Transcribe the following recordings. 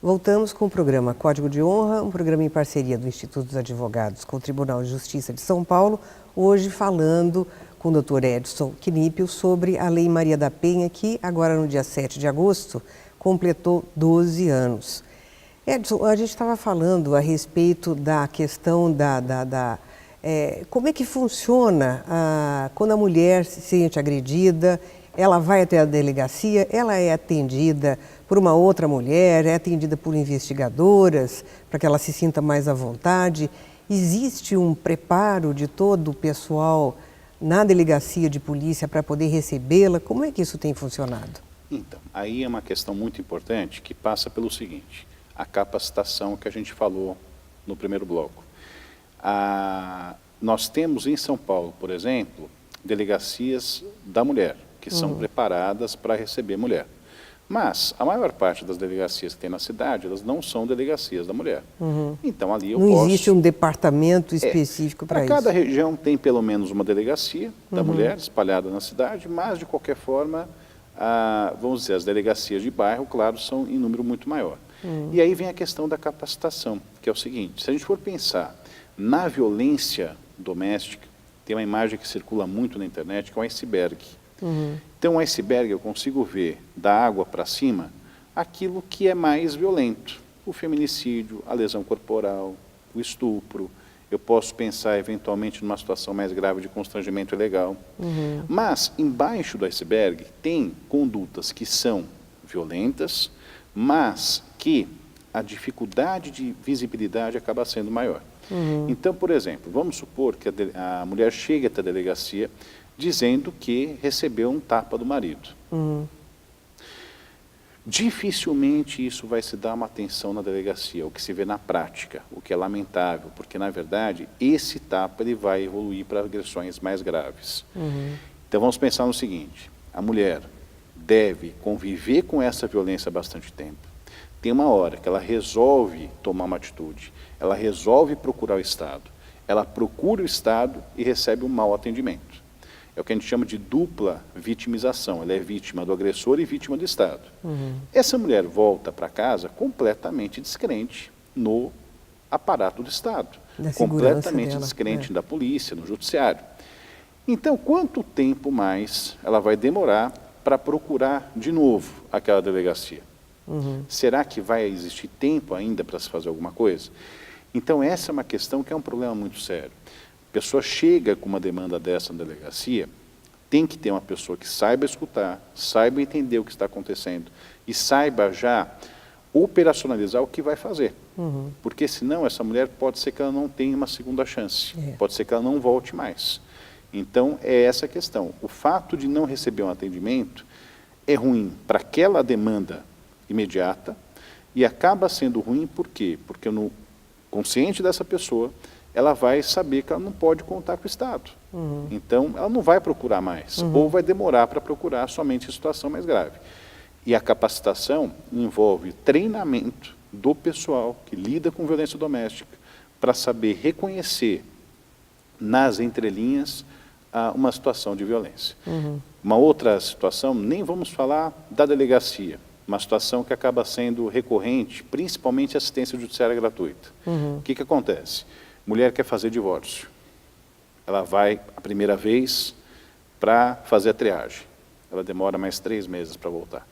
Voltamos com o programa Código de Honra, um programa em parceria do Instituto dos Advogados com o Tribunal de Justiça de São Paulo, hoje falando com o Dr. Edson Knipel sobre a Lei Maria da Penha, que agora no dia 7 de agosto completou 12 anos. Edson, a gente estava falando a respeito da questão como é que funciona quando a mulher se sente agredida, ela vai até a delegacia, ela é atendida por uma outra mulher, é atendida por investigadoras, para que ela se sinta mais à vontade. Existe um preparo de todo o pessoal na delegacia de polícia para poder recebê-la? Como é que isso tem funcionado? Então, aí é uma questão muito importante que passa pelo seguinte, a capacitação que a gente falou no primeiro bloco. Nós temos em São Paulo, por exemplo, delegacias da mulher, que são preparadas para receber mulher. Mas a maior parte das delegacias que tem na cidade, elas não são delegacias da mulher. Então ali eu posso... Não existe um departamento específico para isso? Para cada região tem pelo menos uma delegacia da mulher espalhada na cidade, mas de qualquer forma, vamos dizer, as delegacias de bairro, claro, são em número muito maior. E aí vem a questão da capacitação, que é o seguinte, se a gente for pensar na violência doméstica, tem uma imagem que circula muito na internet, que é um iceberg. Então, um iceberg, eu consigo ver da água para cima aquilo que é mais violento. O feminicídio, a lesão corporal, o estupro. Eu posso pensar, eventualmente, numa situação mais grave de constrangimento ilegal. Mas, embaixo do iceberg, tem condutas que são violentas, mas que a dificuldade de visibilidade acaba sendo maior. Então, por exemplo, vamos supor que a mulher chegue até a delegacia dizendo que recebeu um tapa do marido. Dificilmente isso vai se dar uma atenção na delegacia, o que se vê na prática, o que é lamentável, porque, na verdade, esse tapa ele vai evoluir para agressões mais graves. Então, vamos pensar no seguinte, a mulher deve conviver com essa violência há bastante tempo. Tem uma hora que ela resolve tomar uma atitude, ela resolve procurar o Estado, ela procura o Estado e recebe um mau atendimento. É o que a gente chama de dupla vitimização, ela é vítima do agressor e vítima do Estado. Essa mulher volta para casa completamente descrente no aparato do Estado, completamente descrente da polícia, no judiciário. Então, quanto tempo mais ela vai demorar para procurar de novo aquela delegacia? Será que vai existir tempo ainda para se fazer alguma coisa? Então, essa é uma questão que é um problema muito sério. A pessoa chega com uma demanda dessa na delegacia, tem que ter uma pessoa que saiba escutar, saiba entender o que está acontecendo e saiba já operacionalizar o que vai fazer. Porque senão essa mulher pode ser que ela não tenha uma segunda chance, pode ser que ela não volte mais. Então é essa a questão. O fato de não receber um atendimento é ruim para aquela demanda imediata e acaba sendo ruim por quê? Porque no consciente dessa pessoa, ela vai saber que ela não pode contar com o Estado. Então, ela não vai procurar mais, ou vai demorar para procurar somente em situação mais grave. E a capacitação envolve treinamento do pessoal que lida com violência doméstica para saber reconhecer nas entrelinhas uma situação de violência. Uma outra situação, nem vamos falar da delegacia, uma situação que acaba sendo recorrente, principalmente assistência judiciária gratuita. O que acontece? Mulher quer fazer divórcio. Ela vai a primeira vez para fazer a triagem. Ela demora mais 3 meses para voltar.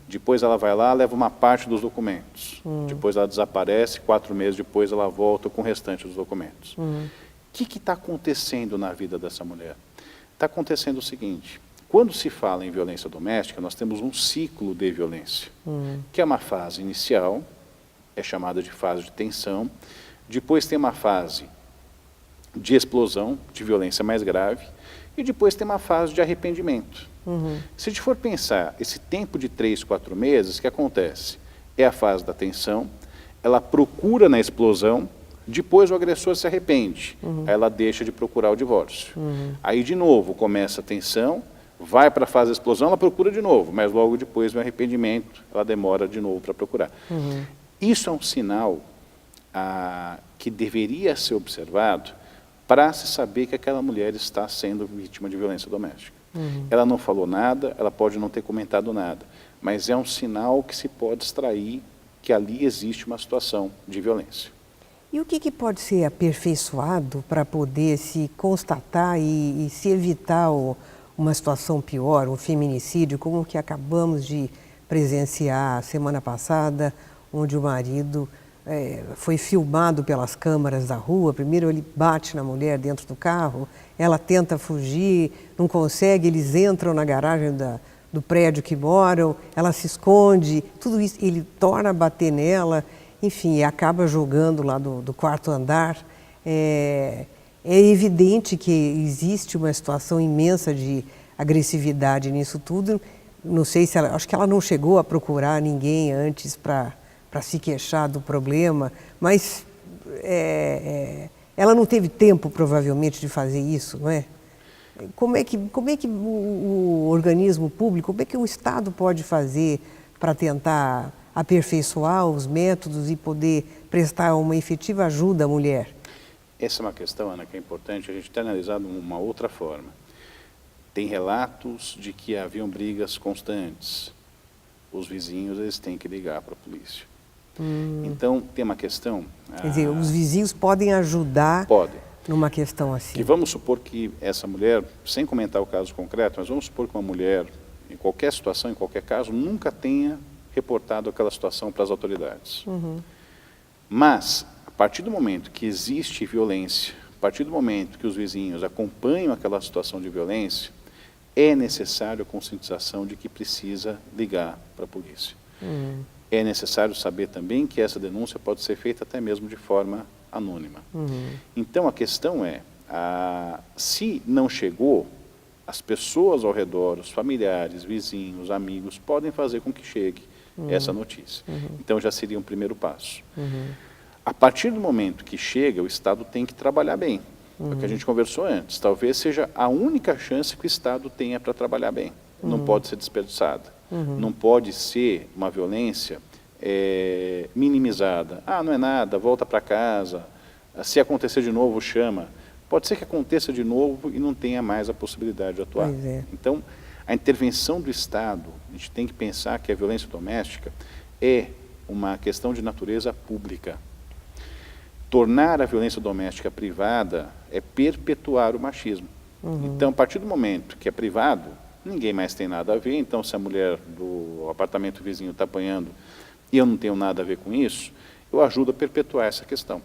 Depois ela vai lá, leva uma parte dos documentos. Depois ela desaparece, 4 meses depois ela volta com o restante dos documentos. O que está acontecendo na vida dessa mulher? Está acontecendo o seguinte, quando se fala em violência doméstica, nós temos um ciclo de violência, que é uma fase inicial, é chamada de fase de tensão, depois tem uma fase de explosão, de violência mais grave, e depois tem uma fase de arrependimento. Se a gente for pensar, esse tempo de 3, 4 meses, o que acontece? É a fase da tensão, ela procura na explosão, depois o agressor se arrepende, aí ela deixa de procurar o divórcio. Aí de novo começa a tensão, vai para a fase da explosão, ela procura de novo, mas logo depois do arrependimento, ela demora de novo para procurar. Isso é um sinal que deveria ser observado para se saber que aquela mulher está sendo vítima de violência doméstica. Ela não falou nada, ela pode não ter comentado nada, mas é um sinal que se pode extrair que ali existe uma situação de violência. E o que pode ser aperfeiçoado para poder se constatar e se evitar uma situação pior, um feminicídio, como o que acabamos de presenciar semana passada, onde o marido foi filmado pelas câmaras da rua. Primeiro ele bate na mulher dentro do carro, ela tenta fugir, não consegue, eles entram na garagem do prédio que moram, ela se esconde, tudo isso, ele torna a bater nela, enfim, acaba jogando lá do quarto andar. É evidente que existe uma situação imensa de agressividade nisso tudo. Não sei se acho que ela não chegou a procurar ninguém antes para se queixar do problema, mas ela não teve tempo, provavelmente, de fazer isso, não é? Como é que o organismo público, como é que o Estado pode fazer para tentar aperfeiçoar os métodos e poder prestar uma efetiva ajuda à mulher? Essa é uma questão, Ana, que é importante a gente ter analisado de uma outra forma. Tem relatos de que haviam brigas constantes. Os vizinhos, eles têm que ligar para a polícia. Então, tem uma questão... Quer dizer, os vizinhos podem ajudar numa questão assim. Que vamos supor que essa mulher, sem comentar o caso concreto, mas vamos supor que uma mulher, em qualquer situação, em qualquer caso, nunca tenha reportado aquela situação para as autoridades. Mas, a partir do momento que existe violência, a partir do momento que os vizinhos acompanham aquela situação de violência, é necessário a conscientização de que precisa ligar para a polícia. É necessário saber também que essa denúncia pode ser feita até mesmo de forma anônima. Então, a questão é, se não chegou, as pessoas ao redor, os familiares, vizinhos, amigos, podem fazer com que chegue essa notícia. Então, já seria um primeiro passo. A partir do momento que chega, o Estado tem que trabalhar bem. É o que a gente conversou antes. Talvez seja a única chance que o Estado tenha para trabalhar bem. Não pode ser desperdiçada. Não pode ser uma violência minimizada. Não é nada, volta para casa. Se acontecer de novo, chama. Pode ser que aconteça de novo e não tenha mais a possibilidade de atuar. Então, a intervenção do Estado, a gente tem que pensar que a violência doméstica é uma questão de natureza pública. Tornar a violência doméstica privada é perpetuar o machismo. Então, a partir do momento que é privado, ninguém mais tem nada a ver. Então, se a mulher do apartamento vizinho está apanhando e eu não tenho nada a ver com isso, eu ajudo a perpetuar essa questão.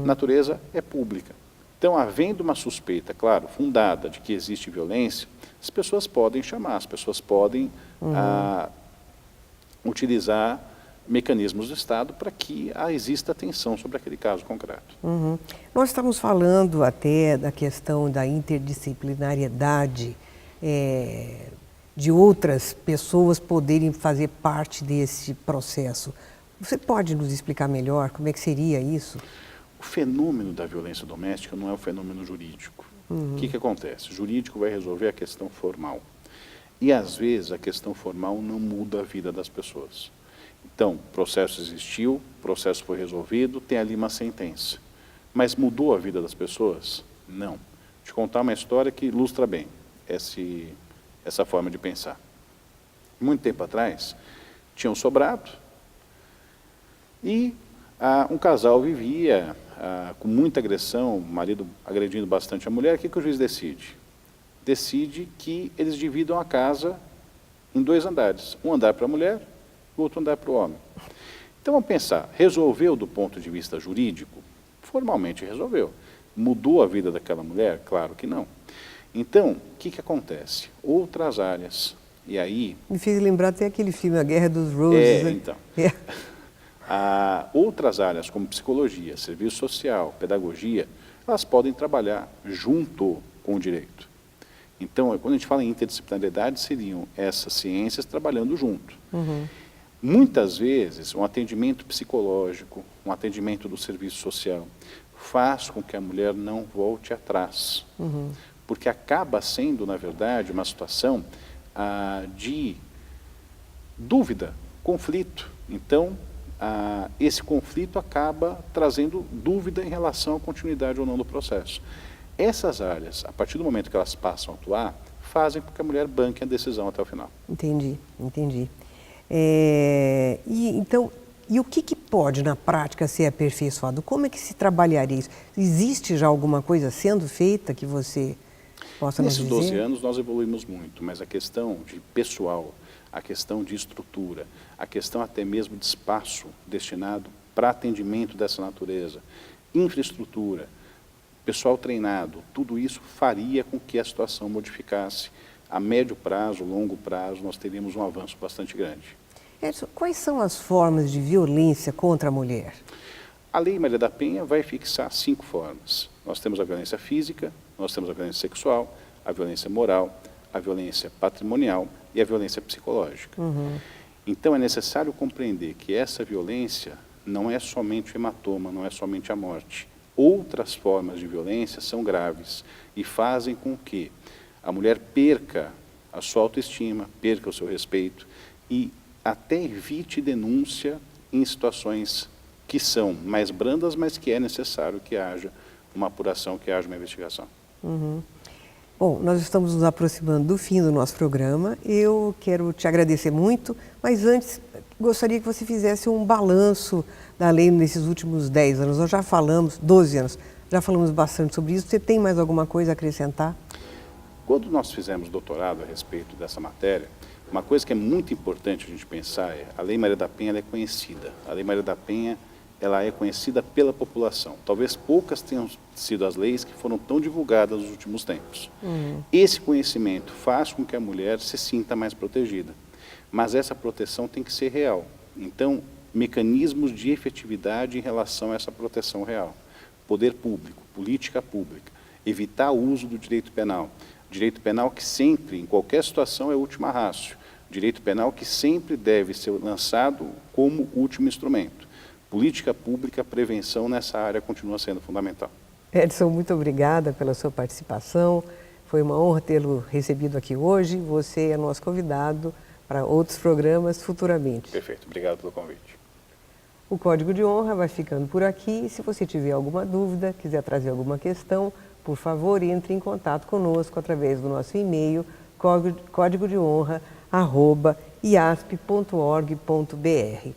Natureza é pública. Então, havendo uma suspeita, claro, fundada de que existe violência, as pessoas podem chamar, as pessoas podem utilizar mecanismos do Estado para que exista atenção sobre aquele caso concreto. Nós estamos falando até da questão da interdisciplinariedade, de outras pessoas poderem fazer parte desse processo. Você pode nos explicar melhor como é que seria isso? O fenômeno da violência doméstica não é um fenômeno jurídico. O que acontece? O jurídico vai resolver a questão formal. E, às vezes, a questão formal não muda a vida das pessoas. Então, o processo existiu, o processo foi resolvido, tem ali uma sentença. Mas mudou a vida das pessoas? Não. Vou te contar uma história que ilustra bem essa forma de pensar. Muito tempo atrás, tinha um sobrado e um casal vivia com muita agressão, o marido agredindo bastante a mulher. O que o juiz decide? Decide que eles dividam a casa em 2 andares. Um andar para a mulher, o outro andar para o homem. Então, vamos pensar, resolveu do ponto de vista jurídico? Formalmente resolveu. Mudou a vida daquela mulher? Claro que não. Então, o que acontece? Outras áreas, e aí... Me fez lembrar até aquele filme, A Guerra dos Roses. Então. Outras áreas, como psicologia, serviço social, pedagogia, elas podem trabalhar junto com o direito. Então, quando a gente fala em interdisciplinaridade, seriam essas ciências trabalhando junto. Muitas vezes, um atendimento psicológico, um atendimento do serviço social, faz com que a mulher não volte atrás. Porque acaba sendo, na verdade, uma situação de dúvida, conflito. Então, esse conflito acaba trazendo dúvida em relação à continuidade ou não do processo. Essas áreas, a partir do momento que elas passam a atuar, fazem com que a mulher banque a decisão até o final. Entendi. E o que pode, na prática, ser aperfeiçoado? Como é que se trabalharia isso? Existe já alguma coisa sendo feita que você possa nos dizer? Nesses 12 anos nós evoluímos muito, mas a questão de pessoal, a questão de estrutura, a questão até mesmo de espaço destinado para atendimento dessa natureza, infraestrutura, pessoal treinado, tudo isso faria com que a situação modificasse. A médio prazo, longo prazo, nós teríamos um avanço bastante grande. Edson, quais são as formas de violência contra a mulher? A Lei Maria da Penha vai fixar 5 formas. Nós temos a violência física, nós temos a violência sexual, a violência moral, a violência patrimonial e a violência psicológica. Então é necessário compreender que essa violência não é somente o hematoma, não é somente a morte. Outras formas de violência são graves e fazem com que a mulher perca a sua autoestima, perca o seu respeito e até evite denúncia em situações que são mais brandas, mas que é necessário que haja uma apuração, que haja uma investigação. Bom, nós estamos nos aproximando do fim do nosso programa. Eu quero te agradecer muito, mas antes gostaria que você fizesse um balanço da lei nesses últimos 10 anos. Nós já falamos, 12 anos, já falamos bastante sobre isso. Você tem mais alguma coisa a acrescentar? Quando nós fizemos doutorado a respeito dessa matéria, uma coisa que é muito importante a gente pensar é a Lei Maria da Penha ela é conhecida. A Lei Maria da Penha ela é conhecida pela população. Talvez poucas tenham sido as leis que foram tão divulgadas nos últimos tempos. Esse conhecimento faz com que a mulher se sinta mais protegida. Mas essa proteção tem que ser real. Então, mecanismos de efetividade em relação a essa proteção real. Poder público, política pública, evitar o uso do direito penal. Direito penal que sempre, em qualquer situação, é última ratio. Direito penal que sempre deve ser lançado como último instrumento. Política pública, prevenção nessa área continua sendo fundamental. Edson, muito obrigada pela sua participação. Foi uma honra tê-lo recebido aqui hoje. Você é nosso convidado para outros programas futuramente. Perfeito, obrigado pelo convite. O Código de Honra vai ficando por aqui. Se você tiver alguma dúvida, quiser trazer alguma questão, por favor, entre em contato conosco através do nosso e-mail códigodeonra@iasp.org.br.